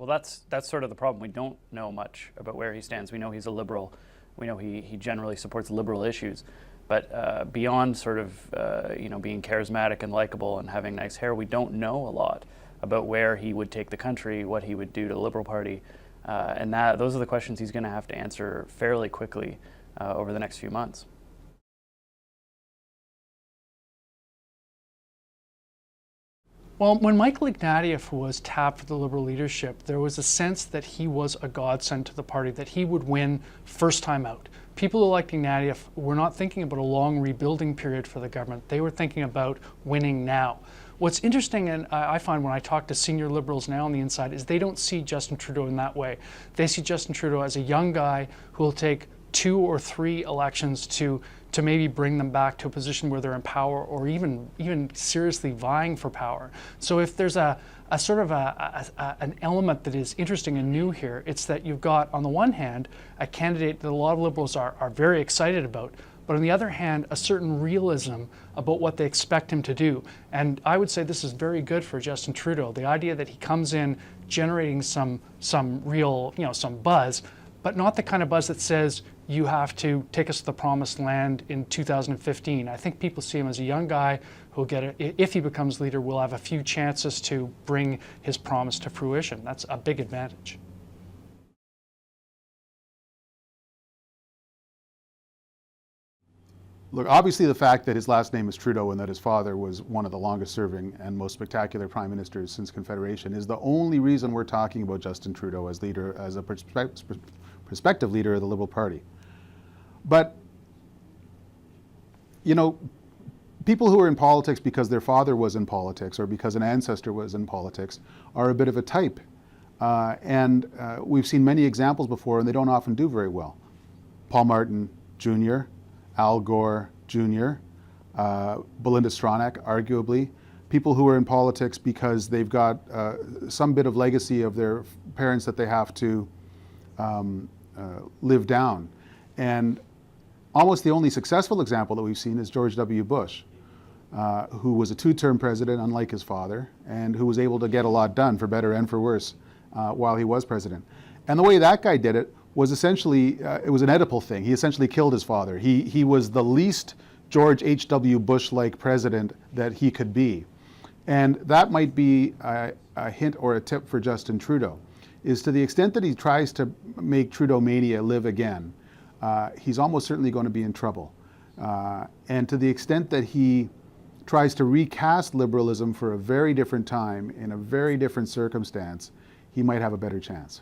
Well, that's sort of the problem. We don't know much about where he stands. We know he's a liberal. We know he generally supports liberal issues. But beyond sort of being charismatic and likable and having nice hair, we don't know a lot about where he would take the country, what he would do to the Liberal Party, and those are the questions he's going to have to answer fairly quickly over the next few months. Well, when Michael Ignatieff was tapped for the Liberal leadership, there was a sense that he was a godsend to the party, that he would win first time out. People who liked Ignatieff were not thinking about a long rebuilding period for the government. They were thinking about winning now. What's interesting, and I find when I talk to senior Liberals now on the inside, is they don't see Justin Trudeau in that way. They see Justin Trudeau as a young guy who will take 2 or 3 elections to maybe bring them back to a position where they're in power, or even seriously vying for power. So if there's a sort of an element that is interesting and new here, it's that you've got, on the one hand, a candidate that a lot of Liberals are very excited about, but on the other hand, a certain realism about what they expect him to do. And I would say this is very good for Justin Trudeau. The idea that he comes in generating some real, some buzz, but not the kind of buzz that says you have to take us to the promised land in 2015. I think people see him as a young guy who'll get it. If he becomes leader, will have a few chances to bring his promise to fruition. That's a big advantage. Look, obviously the fact that his last name is Trudeau and that his father was one of the longest serving and most spectacular prime ministers since Confederation is the only reason we're talking about Justin Trudeau as leader, as a prospective leader of the Liberal Party. But, people who are in politics because their father was in politics or because an ancestor was in politics are a bit of a type. And we've seen many examples before, and they don't often do very well. Paul Martin Jr., Al Gore Jr., Belinda Stronach, arguably, people who are in politics because they've got some bit of legacy of their parents that they have to live down. And almost the only successful example that we've seen is George W. Bush, who was a 2-term president, unlike his father, and who was able to get a lot done, for better and for worse, while he was president. And the way that guy did it was essentially, it was an Oedipal thing. He essentially killed his father. He was the least George H.W. Bush-like president that he could be. And that might be a hint or a tip for Justin Trudeau, is to the extent that he tries to make Trudeau mania live again, he's almost certainly going to be in trouble. And to the extent that he tries to recast liberalism for a very different time, in a very different circumstance, he might have a better chance.